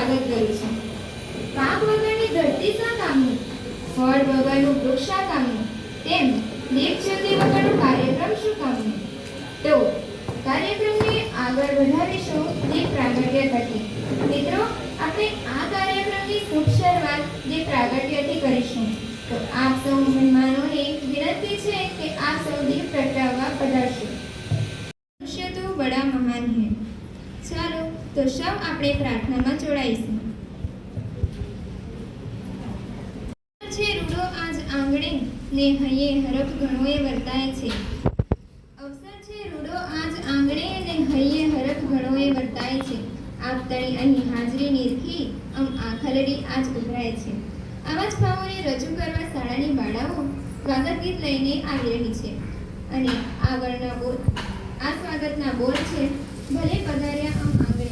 સ્વાગત કરું છું. પાક વગરની ધરતી શા કામનું, ફળ વગરનું વૃક્ષ શા કામનું, તેમ દીપ જ્યોતિ વગરનો કાર્યક્રમ શું કામનું. તો કાર્યક્રમને આગળ વધારીશું દીપ પ્રાગટ્ય થકી. મિત્રો, આપણે આ કાર્યક્રમની શુભ શરૂઆત દીપ પ્રાગટ્યથી કરીશું. તો આપ સૌ મહેમાનોને વિનંતી છે કે આપ સૌ દીપ પ્રગટાવવા પધારશો. મનુષ્ય તો બડા મહાન હૈ. ચાલો તો સૌ આપણે પ્રાર્થનામાં જોડાઈશું. છે રૂડો આજ આંગણે ને હૈયે હરખ ઘણોએ વર્તાય છે. અવસર છે રૂડો આજ આંગણે ને હૈયે હરખ ઘણોએ વર્તાય છે. આપ તણી અહીં હાજરી નિરખી આખલડી આજ ઉભરાય છે. આવા જ ભાવોને રજૂ કરવા શાળાની બાળાઓ સ્વાગત ગીત લઈને આવી રહી છે. અને આ સ્વાગતના બોલ છે, ભલે પધાર્યા આંગણે.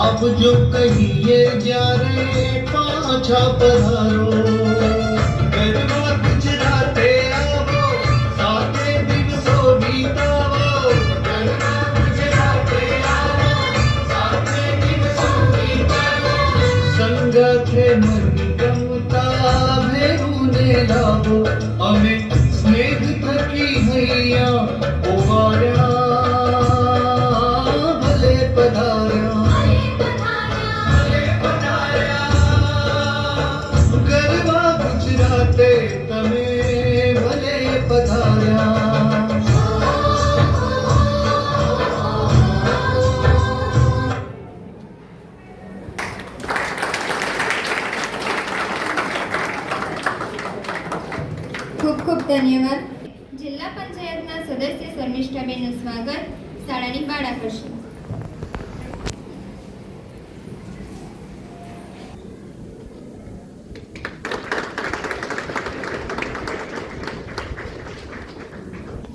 आप जो कहिए जारे पाछा पधारो. गरबा गुजराते आवो, साथे દિવસો બીતાવો. ગરબા ગુજરાતે આવો, સાથે દિવસો બીતાવો. સંગાથે મન ગમતા ભેરુને લાવો. અમે સ્નેહ થકી હૈયા ઓવાળ્યા, ભલે પધાર્યા. તમે ભલે પધાર્યા. ખૂબ ખૂબ ધન્યવાદ. જિલ્લા પંચાયતના સદસ્ય શર્મિષ્ઠાબેનનું સ્વાગત શાળાની બાળા કરશે.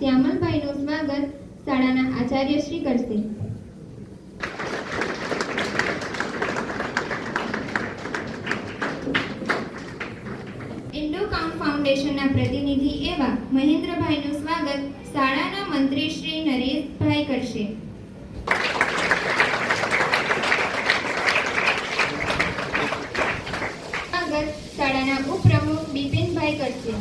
શ્યામલભાઈનું સ્વાગત શાળાના આચાર્યશ્રી કરશે. ઇન્ડોકાઉન્ટ ફાઉન્ડેશનના પ્રતિનિધિ એવા મહેન્દ્રભાઈનું સ્વાગત શાળાના મંત્રી શ્રી નરેશભાઈ કરશે. સ્વાગત શાળાના ઉપપ્રમુખ બિપિનભાઈ કરશે.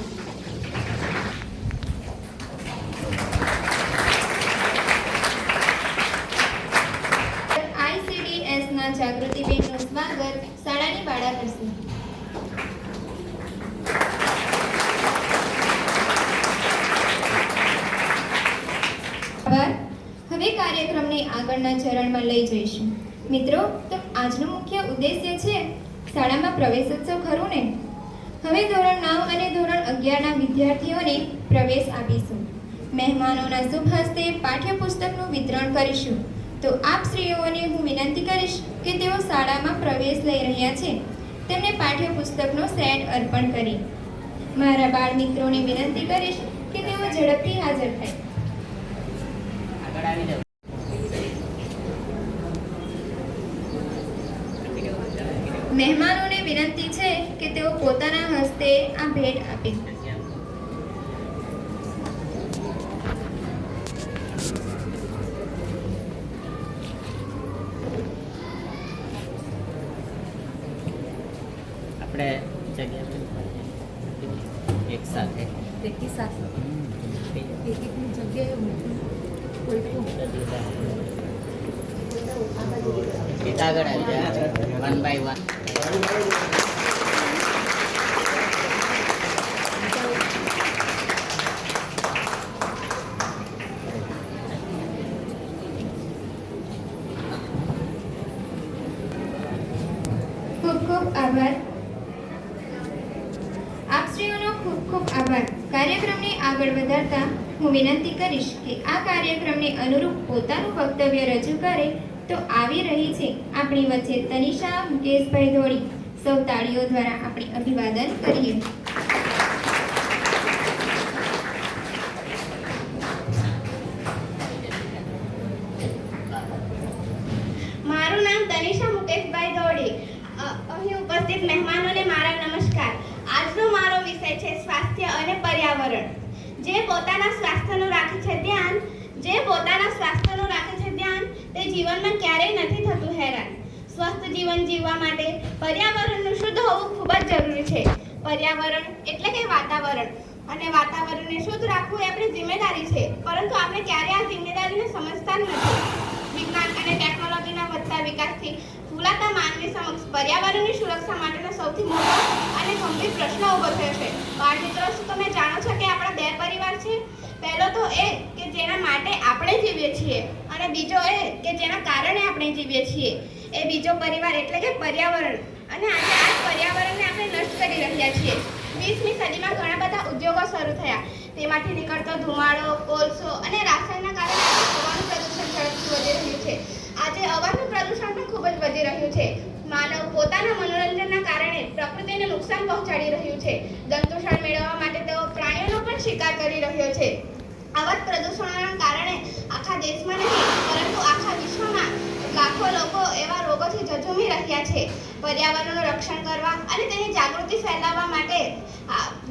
જાગૃતિબેનનું સ્વાગત શાળાની બાળા કરશે. હવે કાર્યક્રમને આગળના ચરણમાં લઈ જઈશું. મિત્રો, તો આજનો મુખ્ય ઉદ્દેશ્ય છે શાળામાં પ્રવેશોત્સવ ખરું ને? હવે ધોરણ 9 અને ધોરણ 11ના વિદ્યાર્થીઓને પ્રવેશ આપીશું. મહેમાનોના શુભ હસ્તે પાઠ્યપુસ્તકનું વિતરણ કરીશું. તો આપ શ્રીઓને હું વિનંતી કરીશ કે તેઓ શાળામાં પ્રવેશ લઈ રહ્યા છે તેમને પાઠ્યપુસ્તકનો સેટ અર્પણ કરી મારા બાળ મિત્રોને વિનંતી કરીશ કે તેઓ ઝડપથી હાજર થાય. આગળ આવી જાઓ. મહેમાનોને વિનંતી છે કે તેઓ પોતાના હસ્તે આ ભેટ આપે. આપણે જગ્યા એક સાથે એકી સાથે એકની જગ્યાએ મૂકવું. કોઈ આગળ આવી જાય વન બાય વન. ખૂબ ખૂબ આભાર. આપશ્રીઓનો ખૂબ ખૂબ આભાર. કાર્યક્રમને આગળ વધારતા હું વિનંતી કરીશ કે આ કાર્યક્રમને અનુરૂપ પોતાનું વક્તવ્ય રજૂ કરે તો આવી રહી છે આપણી વચ્ચે તનિષા મુકેશભાઈ ધોળી. સૌ તાળીઓ દ્વારા આપણે અભિવાદન કરીએ. મારું નામ તનિષા મુકેશભાઈ ધોળી. અહીં ઉપસ્થિત મહેમાનોને મારા નમસ્કાર. આજનો મારો વિષય છે સ્વાસ્થ્ય અને પર્યાવરણ. જે પોતાના સ્વાસ્થ્યનું રાખે છે ધ્યાન તે જીવનમાં ક્યારેય નથી થતું હેરાન. સ્વસ્થ જીવન જીવવા માટે પર્યાવરણનું શુદ્ધ હોવું ખૂબ જ જરૂરી છે. પર્યાવરણ એટલે કે વાતાવરણ, અને વાતાવરણને શુદ્ધ રાખવું એ આપણી જિમ્મેદારી છે, પરંતુ આપણે ક્યારેય આ જિમ્મેદારીને સમજતા જ નથી. વિજ્ઞાન અને ટેકનોલોજીના વધતા વિકાસથી ફૂલાતા માનવી સમક્ષ પર્યાવરણની સુરક્ષા માટેનો સૌથી મોટો અને ગંભીર પ્રશ્ન ઊભો થયો છે. બાળ મિત્રો, શું તમે જાણો છો કે આપણા બે પરિવાર છે? પહેલો તો એ કે જેના માટે આપણે જીવીએ છીએ, અને બીજો એ કે જેના કારણે આપણે જીવીએ છીએ. એ બીજો પરિવાર એટલે કે પર્યાવરણ. અને આજે આ પર્યાવરણને આપણે નષ્ટ કરી રહ્યા છીએ. 20મી સદીમાં ઘણા બધા ઉદ્યોગો શરૂ થયા. તેમાંથી નીકળતો ધુમાડો, કોલસો અને રાસાયણના કારણે હવાનું પ્રદૂષણ ઝડપથી વધી રહ્યું છે. આજે અવાજનું પ્રદૂષણ પણ ખૂબ જ વધી રહ્યું છે. માનવ પોતાના મનોરંજનના કારણે પ્રકૃતિને નુકસાન પહોંચાડી રહ્યું છે. જંતુશાળ મેળવવા માટે તેઓ પ્રાણીઓનો પણ શિકાર કરી રહ્યો છે. આવા જ પ્રદૂષણોના કારણે આખા દેશમાં નહીં પરંતુ આખા વિશ્વમાં લાખો લોકો એવા રોગોથી ઝઝૂમી રહ્યા છે. પર્યાવરણનું રક્ષણ કરવા અને તેની જાગૃતિ ફેલાવવા માટે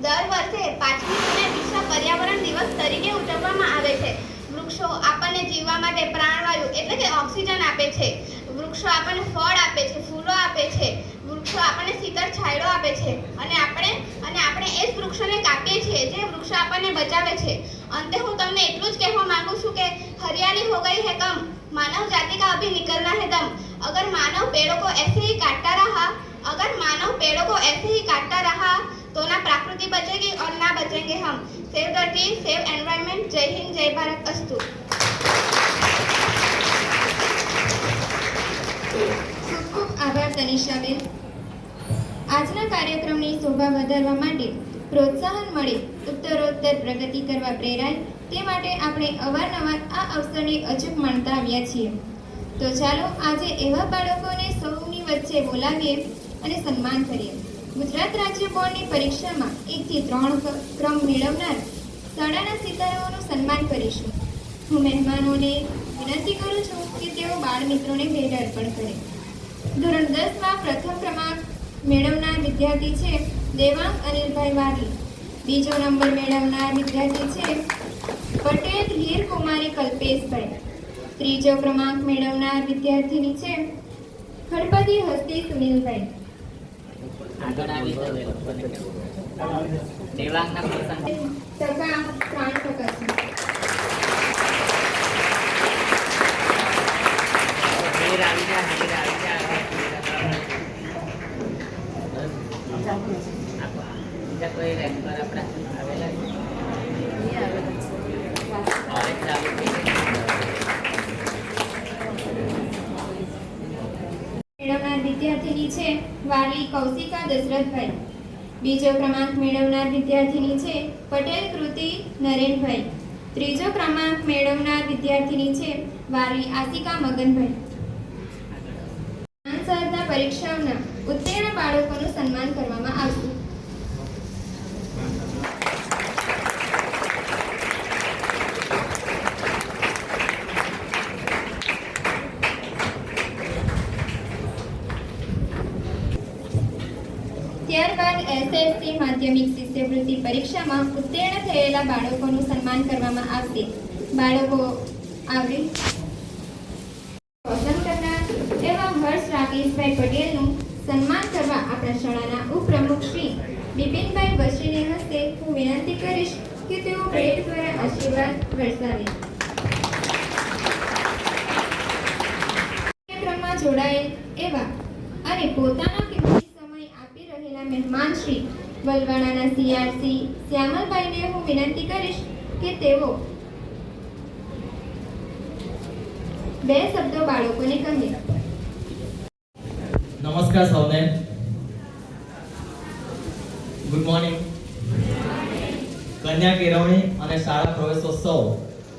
દર વર્ષે 5મી જૂને વિશ્વ પર્યાવરણ દિવસ તરીકે ઉજવવામાં આવે છે. વૃક્ષો આપણને જીવવા માટે પ્રાણવાયુ એટલે કે ઓક્સિજન આપે છે. વૃક્ષો આપણને ફળ આપે છે, ફૂલો આપે છે. વૃક્ષો આપણને શીતળ છાંયડો આપે છે, અને આપણે એ જ વૃક્ષોને કાપીએ છીએ જે વૃક્ષો આપણને બચાવે છે. અંતે હું તમને એટલું જ કહેવા માંગુ છું કે હરિયાળી હો ગઈ है कम, मानव जाति का अभी निकलना है दम. अगर मानव पेड़ों को ऐसे ही काटता रहा तो ना प्रकृति बचेगी और ना बचेंगे हम. Save the tree, save environment. जय हिंद, जय भारत. अस्तु. ખૂબ ખૂબ આભાર તનિષાબેન. આજના કાર્યક્રમની શોભા વધારવા માટે, પ્રોત્સાહન મળે, ઉત્તરોત્તર પ્રગતિ કરવા પ્રેરાય તે માટે આપણે અવારનવાર આ અવસરને અચૂક માણતા આવ્યા છીએ. તો ચાલો આજે એવા બાળકોને સૌની વચ્ચે બોલાવીએ અને સન્માન કરીએ. ગુજરાત રાજ્ય બોર્ડની પરીક્ષામાં 1 થી 3 ક્રમ મેળવનાર શાળાના સિતારાઓનું સન્માન કરીશું. હું મહેમાનોને વિનંતી કરું છું કે તેઓ બાળ મિત્રોને ભેટ અર્પણ કરે. ધોરણ 10માં પ્રથમ ક્રમાંક મેળવનાર વિદ્યાર્થી છે દેવાંગ અનિલભાઈ વાલી. બીજો નંબર મેળવનાર વિદ્યાર્થી છે પટેલ હીર કુમારી કલ્પેશભાઈ. ત્રીજો ક્રમાંક મેળવનાર વિદ્યાર્થીની છે ખડપતિ હસ્તી સુનિલભાઈ. આગળ આવી જાઓ. દેવાંગના પસંદ ટકા 3% છે. હીર આવી જા, હીર આવી જા. બીજા કોઈ રેન્કર આપણા આવેલા છે? હવે ચાલુ થઈ ગયું. મેળવનાર વિદ્યાર્થીની છે વાલી કૌશિકા દશરથભાઈ. બીજો ક્રમાંક મેળવનાર વિદ્યાર્થીની છે પટેલ કૃતિ નરેનભાઈ. ત્રીજો ક્રમાંક મેળવનાર વિદ્યાર્થીની છે વાલી આશિકા મગનભાઈ. સ્પર્ધા પરીક્ષાઓના ઉત્તીર્ણ બાળકોનું સન્માન કરવામાં આવશે. ત્યારબાદ એસએસસી માધ્યમિક શિષ્યવૃત્તિ પરીક્ષામાં ઉત્તીર્ણ થયેલા બાળકોનું સન્માન કરવામાં આવશે. બાળકો આવરી પસંદ કરનાર એવા હર્ષ રાકેશભાઈ પટેલનું સન્માન કરવા આપણા શાળાના ઉપપ્રમુખ શ્રી બિપિનભાઈ બશીને હસ્તે હું વિનંતી કરીશ કે તેઓ ભેટ દ્વારા આશીર્વાદ વરસાવે. કાર્યક્રમમાં જોડાયેલ એવા અને પોતાનો કિંમતી સમય આપી રહેલા મહેમાન શ્રી વલવાડાના સીઆરસી શ્યામલભાઈને હું વિનંતી કરીશ કે તેઓ બે શબ્દો બાળકોને કહે. નમસ્કાર સૌને. Good morning. કન્યા કેળવણી અને શાળા પ્રવેશોત્સવ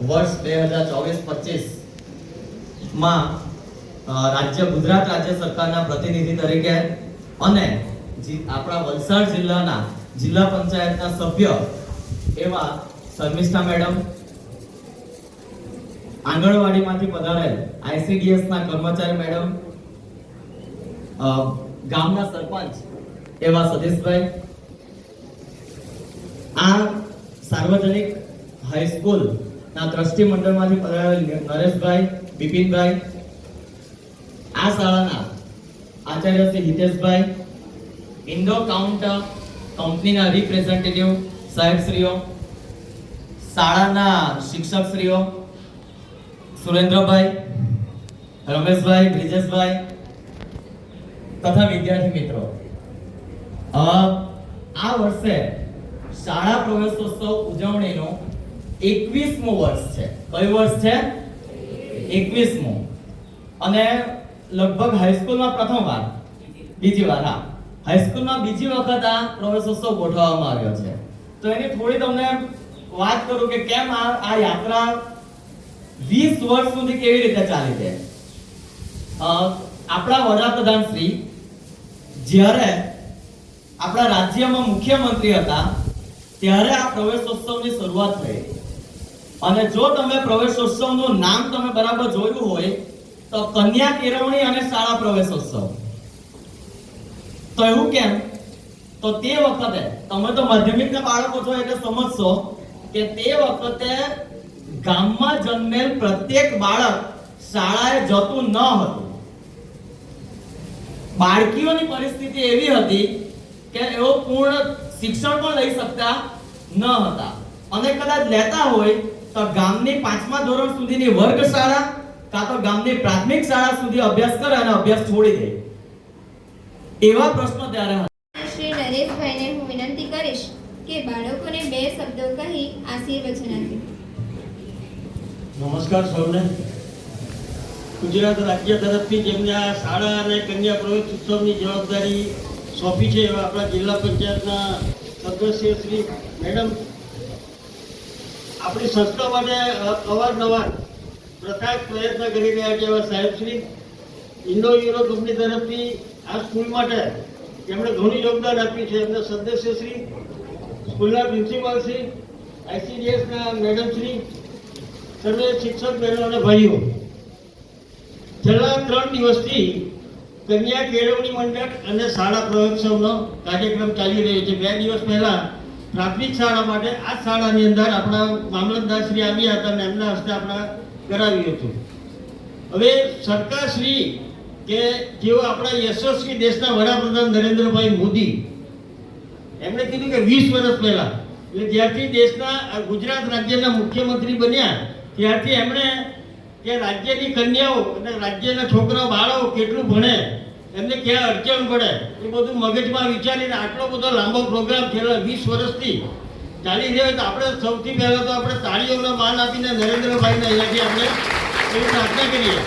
વર્ષ 2024-25 માં ગુજરાત રાજ્ય સરકારના પ્રતિનિધિ તરીકે અને આપણા વલસાડ જિલ્લાના જિલ્લા પંચાયતના સભ્ય એવા શર્મિષ્ઠા મેડમ, આંગણવાડીમાંથી પધારેલ ICDS ના કર્મચારી મેડમ, ગામના સરપંચ એવા સતીશભાઈ, આ સાર્વજનિક હાઈસ્કૂલ ના ટ્રસ્ટી મંડળમાંથી પધારેલ નરેશભાઈ, બિપિનભાઈ, આ શાળાના આચાર્ય શ્રી હિતેશભાઈ, ઇન્ડો કાઉન્ટર કંપનીના રિપ્રેઝેન્ટેટિવ સાહેબશ્રીઓ, શાળાના શિક્ષકશ્રીઓ સુરેન્દ્રભાઈ, રમેશભાઈ, બ્રિજેશભાઈ તથા વિદ્યાર્થી મિત્રો, આ વર્ષે શાળા પ્રવેશોત્સવ ઉજવણીનો 21મો વર્ષ છે. કયું વર્ષ છે? 21મો. અને લગભગ હાઈસ્કૂલમાં પ્રથમવાર, બીજી વાર, હા, હાઈસ્કૂલમાં બીજી વખત આ પ્રવેશોત્સવ ગોઠવવામાં આવ્યો છે. તો એની થોડી તમને વાત કરું કે કેમ આ યાત્રા 20 વર્ષ સુધી કેવી રીતે ચાલી છે. આપણા વડાપ્રધાન શ્રી જ્યારે આપણા રાજ્યમાં મુખ્યમંત્રી હતા ત્યારે આ પ્રવેશોત્સવની શરૂઆત થઈ. અને જો તમે પ્રવેશોત્સવનું નામ તમે બરાબર જોયું હોય તો કન્યા કેળવણી અને શાળા પ્રવેશોત્સવ. તો એવું કેમ? તો તે વખતે તમે તો માધ્યમિકના બાળકો છો એટલે સમજશો કે તે વખતે ગામમાં જન્મેલ પ્રત્યેક બાળક શાળાએ જતું ન હતું. બાળકીઓની પરિસ્થિતિ એવી હતી કે એઓ પૂર્ણ શિક્ષણ પણ લઈ શકતા ન હતા, અને કદાચ લેતા હોય તો ગામની 5મા ધોરણ સુધીની વર્ગ શાળા કાં તો ગામની પ્રાથમિક શાળા સુધી અભ્યાસ કરે અને અભ્યાસ છોડી દે. એવા પ્રશ્નો ત્યારે હતા. શ્રી નરેશભાઈને હું વિનંતી કરીશ કે બાળકોને બે શબ્દો કહી આશીર્વચન આપે. નમસ્કાર સૌને. ગુજરાત રાજ્ય તરફથી જેમને આ શાળા અને કન્યા પ્રવેશ ઉત્સવની જવાબદારી સોંપી છે એવા આપણા જિલ્લા પંચાયતના સદસ્ય શ્રી મેડમ, આપણી સંસ્થા માટે અવારનવાર પ્રકાશ પ્રયત્ન કરી રહ્યા છે એવા સાહેબશ્રી, ઇન્ડો યુરો કંપની તરફથી આ સ્કૂલ માટે જેમણે ઘણું યોગદાન આપ્યું છે એમના સદસ્યશ્રી, સ્કૂલના પ્રિન્સિપાલશ્રી, ICDSના મેડમશ્રી, સર્વે શિક્ષક બહેનો અને ભાઈઓ, છેલ્લા 3 દિવસથી કન્યા કેળવણી મંડળ અને શાળા પ્રવેશોત્સવનો કાર્યક્રમ ચાલી રહ્યો છે. 2 દિવસ પહેલા પ્રાથમિક શાળા માટે આ શાળાની અંદર આપણા મામલતદાર શ્રી આવ્યા હતા અને એમના હસ્તે આપણે કરાવ્યું હતું. હવે સરકારશ્રી કે જેઓ આપણા યશસ્વી દેશના વડાપ્રધાન નરેન્દ્રભાઈ મોદી, એમણે કીધું કે 20 વર્ષ પહેલા, એટલે જ્યારથી દેશના ગુજરાત રાજ્યના મુખ્યમંત્રી બન્યા ત્યારથી એમણે કે રાજ્યની કન્યાઓ અને રાજ્યના છોકરા બાળકો કેટલું ભણે, એમને ક્યાં અડચણ પડે, એ બધું મગજમાં વિચારીને આટલો બધો લાંબો પ્રોગ્રામ છેલ્લા 20 વર્ષથી ચાલી રહ્યો. તો આપણે સૌથી પહેલા તો આપણે તાળીઓનો માન આપીને નરેન્દ્રભાઈને અહીંયાથી આપણે એવી પ્રાર્થના કરીએ.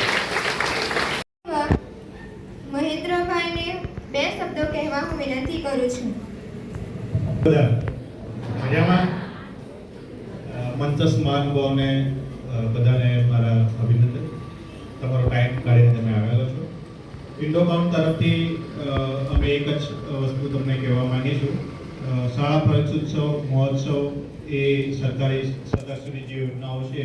મહેન્દ્રભાઈ આપને 2 શબ્દો કહેવા હું વિનંતી કરું છું. બધા મજામાં? મંચસ્થ મહાનુભાવોને બધાને મારા અભિનંદન. તમારો ટાઈમ કાઢીને તમે આવેલો છો. ઇન્ડોકાઉન્ટ તરફથી અમે એક જ વસ્તુ તમને કહેવા માંગીશું. શાળા પ્રવેશોત્સવ મહોત્સવ એ સરકારશ્રીની જે યોજનાઓ છે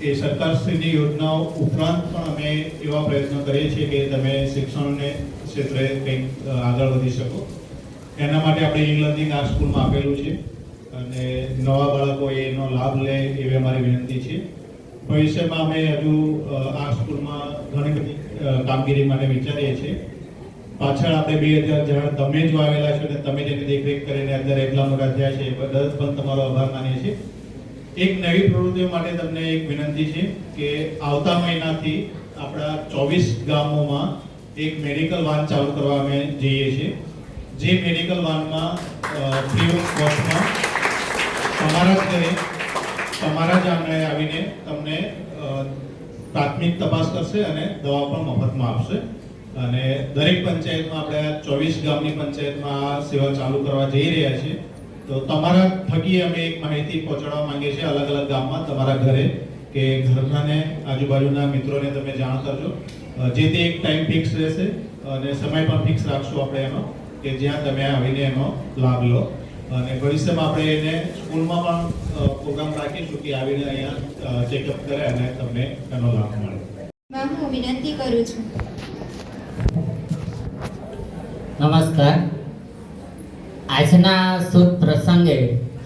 એ સરકારશ્રીની યોજનાઓ ઉપરાંત પણ અમે એવા પ્રયત્નો કરીએ છીએ કે તમે શિક્ષણને ક્ષેત્રે કંઈક આગળ વધી શકો. એના માટે આપણે ઈ લર્નિંગ આ સ્કૂલમાં આપેલું છે અને નવા બાળકો એનો લાભ લે એવી અમારી વિનંતી છે. ભવિષ્યમાં અમે હજુ આ સ્કૂલમાં ઘણી બધી કામગીરી માટે વિચારીએ છીએ. પાછળ આપણે 2000 જણા તમે જ આવેલા છો અને તમે જેની દેખરેખ કરીને અત્યારે એટલા મોટા થયા છે એ બદલ પણ તમારો આભાર માનીએ છીએ. એક નવી પ્રવૃત્તિઓ માટે તમને એક વિનંતી છે કે આવતા મહિનાથી આપણા 24 ગામોમાં એક મેડિકલ વાન ચાલુ કરવા અમે જઈએ છીએ. જે મેડિકલ વાનમાં ફ્રી ઓફ કોસ્ટમાં તમારા જ ઘરે તમારા જ આંગણે આવીને તમને પ્રાથમિક તપાસ કરશે અને દવા પણ મફતમાં આપશે. અને દરેક પંચાયતમાં આપણે 24 ગામની પંચાયતમાં આ સેવા ચાલુ કરવા જઈ રહ્યા છીએ. તો તમારા થકી અમે એક માહિતી પહોંચાડવા માંગીએ છીએ અલગ અલગ ગામમાં તમારા ઘરે કે ઘરનાને આજુબાજુના મિત્રોને તમે જાણ કરજો. જે તે એક ટાઈમ ફિક્સ રહેશે અને સમય પણ ફિક્સ રાખશું આપણે એનો કે જ્યાં તમે આવીને એનો લાભ લો. અને ભવિષ્યમાં આપણે એને સ્કૂલમાં પણ પ્રોગ્રામ રાખીશું કે આવીને અહીંયા ચેકઅપ કરે અને તમને એનો લાભ મળે. હું વિનંતી કરું છું. નમસ્કાર. આજના શુભ પ્રસંગે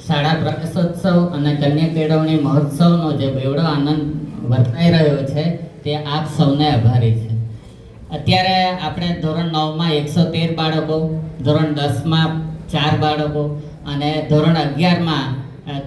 શાળા પ્રવેશોત્સવ અને કન્યા કેળવણી મહોત્સવનો જે બેવડો આનંદ વર્તાઈ રહ્યો છે તે આપ સૌને આભારી છે. અત્યારે આપણે ધોરણ 9માં 113 બાળકો, ધોરણ 10માં 4 બાળકો અને ધોરણ 11માં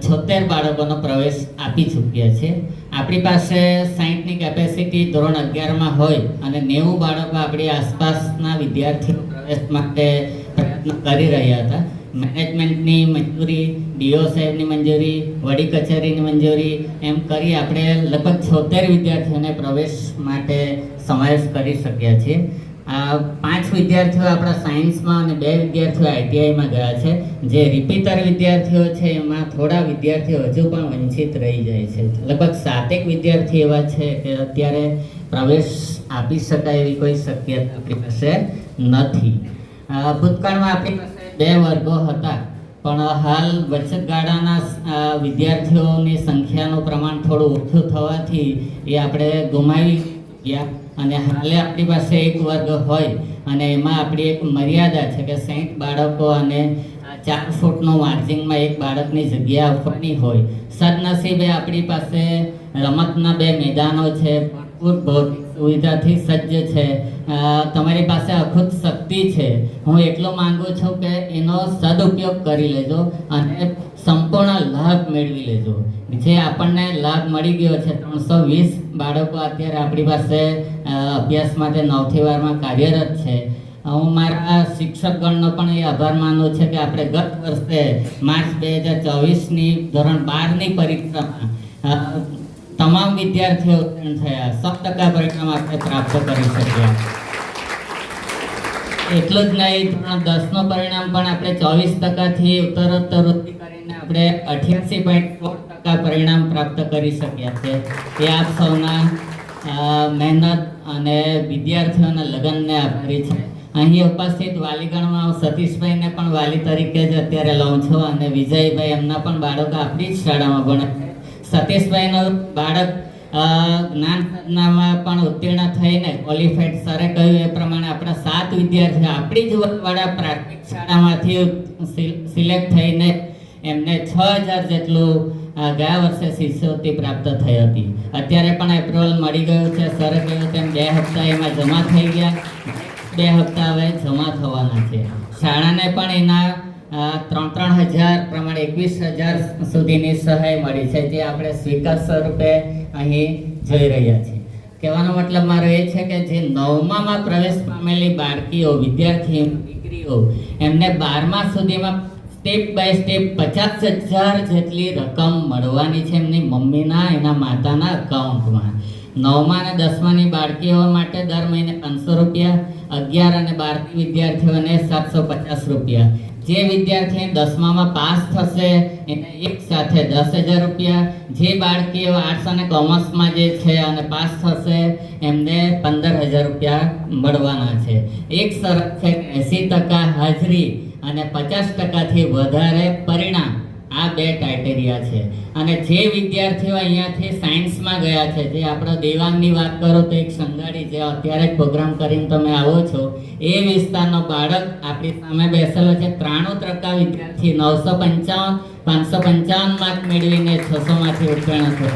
76 બાળકોનો પ્રવેશ આપી ચૂક્યા છે. આપણી પાસે 60ની કેપેસિટી ધોરણ 11માં હોય અને 90 બાળકો આપણી આસપાસના વિદ્યાર્થીઓ પ્રવેશ માટે પ્રયત્ન કરી રહ્યા હતા. મેનેજમેન્ટની મંજૂરી, ડીઓ સાહેબની મંજૂરી, વડી કચેરીની મંજૂરી એમ કરી આપણે લગભગ 76 વિદ્યાર્થીઓને પ્રવેશ માટે સમાવેશ કરી શક્યા છીએ. 5 વિદ્યાર્થીઓ આપણા સાયન્સમાં અને 2 વિદ્યાર્થીઓ આઈટીઆઈમાં ગયા છે. જે રિપીટર વિદ્યાર્થીઓ છે એમાં થોડા વિદ્યાર્થીઓ હજુ પણ વંચિત રહી જાય છે. લગભગ 7 વિદ્યાર્થી એવા છે કે અત્યારે પ્રવેશ આપી શકાય એવી કોઈ શક્યતા આપણી પાસે નથી. ભૂતકાળમાં આપણી પાસે 2 વર્ગો હતા પણ હાલ વચગાળાના વિદ્યાર્થીઓની સંખ્યાનું પ્રમાણ થોડું ઓછું થવાથી એ આપણે ગુમાવી ગયા અને હાલે આપણી પાસે 1 વર્ગ હોય અને એમાં આપણી એક મર્યાદા છે કે 60 બાળકો અને 4 ફૂટનું માર્જિંગમાં 1 બાળકની જગ્યા આપવાની હોય. સદનસીબે આપણી પાસે રમતના 2 મેદાનો છે, ભરપૂર ભૌતિક સુવિધાથી સજ્જ છે. તમારી પાસે અખૂટ શક્તિ છે. હું એટલું માંગુ છું કે એનો સદુપયોગ કરી લેજો અને સંપૂર્ણ લાભ મેળવી લેજો. જે આપણને લાભ મળી ગયો છે 320 બાળકો અત્યારે આપણી પાસે અભ્યાસ માટે 9 થી 12માં કાર્યરત છે. હું મારા શિક્ષકગણનો પણ એ આભાર માનું છે કે આપણે ગત વર્ષે માર્ચ 2024ની ધોરણ 12ની પરીક્ષામાં તમામ વિદ્યાર્થીઓ ઉત્તીર્ણ થયા. 100% પરિણામ આપણે પ્રાપ્ત કરી શક્યા. એટલું જ નહીં, ધોરણ 10નું પરિણામ પણ આપણે 24%થી ઉત્તરોત્તર વૃદ્ધિ કરીને આપણે 88.3% પરિણામ પ્રાપ્ત કરી શક્યા છે. એ આપ સૌના મહેનત અને વિદ્યાર્થીઓના લગનને આભારી છે. અહીં ઉપસ્થિત વાલીગણમાં હું સતીશભાઈને પણ વાલી તરીકે જ અત્યારે લઉં છું અને વિજયભાઈ એમના પણ બાળકો આપણી જ શાળામાં ભણે. સતીશભાઈનું બાળક જ્ઞાનમાં પણ ઉત્તીર્ણ થઈને ક્વોલિફાઈડ સરે કહ્યું એ પ્રમાણે આપણા 7 વિદ્યાર્થીઓ આપણી જ વડવાડા પ્રાથમિક શાળામાંથી સિલેક્ટ થઈને એમને 6000 જેટલું ગયા વર્ષે શિષ્યવૃત્તિ પ્રાપ્ત થઈ હતી. અત્યારે પણ એપ્રુવલ મળી ગયું છે. સરે કહ્યું તેમ 2 હપ્તા એમાં જમા થઈ ગયા. 2 હપ્તા હવે જમા થવાના છે. શાળાને પણ એના 3,000 પ્રમાણે 21,000 સુધીની સહાય મળી છે, જે આપણે સ્વીકાર સ્વરૂપે અહીં જોઈ રહ્યા છીએ. કહેવાનો મતલબ મારો એ છે કે જે 9માં પ્રવેશ પામેલી બાળકીઓ, વિદ્યાર્થી દીકરીઓ, એમને 12મા સુધીમાં સ્ટેપ બાય સ્ટેપ 50,000 જેટલી રકમ મળવાની છે એમની મમ્મીના, એના માતાના અકાઉન્ટમાં. 9મા અને 10માની બાળકીઓ માટે દર મહિને 500 રૂપિયા, 11 અને 12 વિદ્યાર્થીઓને 750 રૂપિયા. જે વિદ્યાર્થી 10મામાં પાસ થશે એને એક સાથે 10,000 રૂપિયા, જે બાળકીઓ આર્ટ્સ અને કોમર્સમાં જે છે અને પાસ થશે એમને 15,000 રૂપિયા મળવાના છે. એક શરત છે કે 80% હાજરી અને 50%થી વધારે પરિણામ. આ 2 ક્રાઇટેરિયા છે. અને જે વિદ્યાર્થીઓ અહીંયાથી સાયન્સમાં ગયા છે, જે આપણો દેવાંગની વાત કરો તો એક સંગાડી જે અત્યારે જ પ્રોગ્રામ કરીને તમે આવો છો, એ વિસ્તારનો બાળક આપણી સામે બેસેલો છે. 93% વિદ્યાર્થી 555 માર્ક મેળવીને 600માંથી ઉત્તીર્ણ થયો.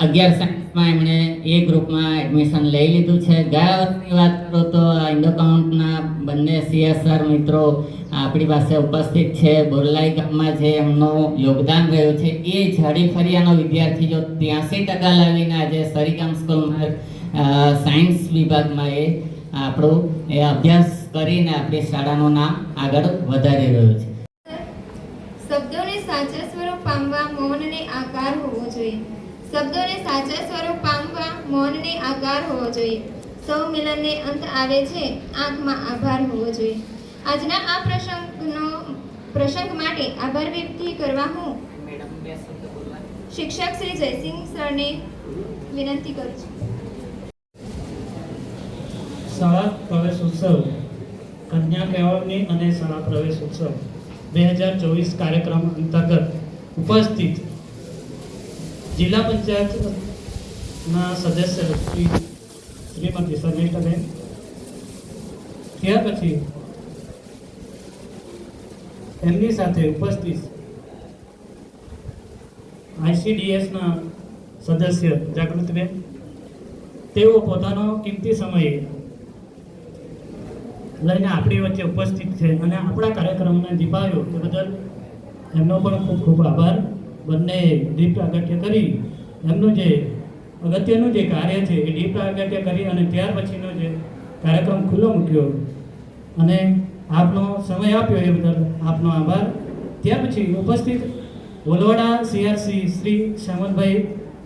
11 સાયન્સમાં એમણે એ ગ્રુપમાં એડમિશન લઈ લીધું છે. ગયા વર્ષની વાત કરો તો ઇન્ડોકાઉન્ટના બંને CSR મિત્રો આપણી પાસે ઉપસ્થિત છે. બોરલાઈ ગામમાં જે એમનું યોગદાન રહ્યું છે, એ જાડી ફરિયાનો વિદ્યાર્થી જો 83% લાવીને આજે સરીગામ સ્કૂલમાં સાયન્સ વિભાગમાં એ આપણું એ અભ્યાસ કરીને આપણી શાળાનું નામ આગળ વધારી રહ્યું છે. શબ્દોને સાચા સ્વરૂપ પામવા મૌનને આકાર હોવો જોઈએ. શબ્દોને સાચા સ્વરૂપ પામવા મૌનને આકાર હોવો જોઈએ. સૌ મિલનને અંત આવે છે, આંખમાં આભાર હોવો જોઈએ. આજના આ પ્રસંગ માટે આભાર વ્યક્ત કરવા હું શિક્ષક શ્રી જયસિંહ સરને વિનંતી કરું છું. શાળા પ્રવેશ ઉત્સવ, કન્યા કેળવણી અને શાળા પ્રવેશ ઉત્સવ 2024 કાર્યક્રમ અંતર્ગત ઉપસ્થિત જિલ્લા પંચાયતના સદસ્ય શ્રીમતી શર્મિષ્ઠાબેન, ત્યાર પછી એમની સાથે ઉપસ્થિત ICDSના સદસ્ય જાગૃતિબેન, તેઓ પોતાનો કિંમતી સમય લઈને આપણી વચ્ચે ઉપસ્થિત છે અને આપણા કાર્યક્રમને દીપાવ્યો તે બદલ એમનો પણ ખૂબ ખૂબ આભાર. બંને દીપ પ્રાગટ્ય કરી એમનું જે અગત્યનું જે કાર્ય છે એ દીપ પ્રાગટ્ય કરી અને ત્યાર પછીનો જે કાર્યક્રમ ખુલ્લો મૂક્યો અને આપનો સમય આપ્યો એ બદલ આપનો આભાર. ત્યાર પછી ઉપસ્થિત વલવાડા CRC શ્રી શ્યામલભાઈ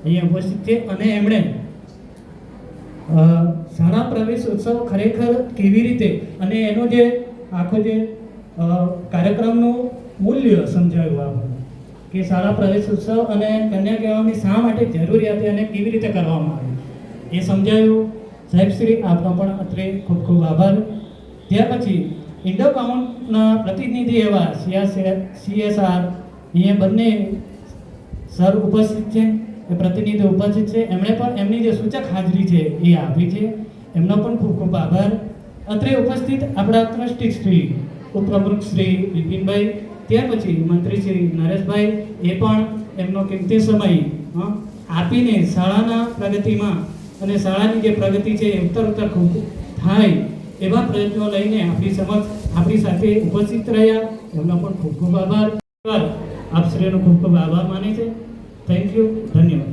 અહીંયા ઉપસ્થિત છે અને એમણે શાળા પ્રવેશ ઉત્સવ ખરેખર કેવી રીતે અને એનો જે આખો જે કાર્યક્રમનું મૂલ્ય સમજાવ્યું આપણને કે શાળા પ્રવેશ ઉત્સવ અને કન્યા કેળવણી શા માટે જરૂરિયાત અને કેવી રીતે કરવામાં આવી એ સમજાવ્યું. સાહેબ શ્રી આપનો પણ અત્રે ખૂબ ખૂબ આભાર. ત્યાર પછી ઇન્ડોકાઉન્ટના પ્રતિનિધિ એવા CSR અહીંયા બંને સર ઉપસ્થિત છે, એ પ્રતિનિધિ ઉપસ્થિત છે. એમણે પણ એમની જે સૂચક હાજરી છે એ આપી છે, એમનો પણ ખૂબ ખૂબ આભાર. અત્રે ઉપસ્થિત આપણા ટ્રસ્ટી શ્રી ઉપપ્રમુખ શ્રી બિપિનભાઈ, ત્યાર પછી મંત્રી શ્રી નરેશભાઈ, એ પણ એમનો કિંમતી સમય આપીને શાળાના પ્રગતિમાં અને શાળાની જે પ્રગતિ છે એ ઉત્તર ખૂબ થાય એવા પ્રયત્નો લઈને આપણી સાથે ઉપસ્થિત રહ્યા. એમનો પણ ખૂબ ખૂબ આભાર. આપ શ્રીનો ખૂબ ખૂબ આભાર માને છે. થેન્ક યુ, ધન્યવાદ.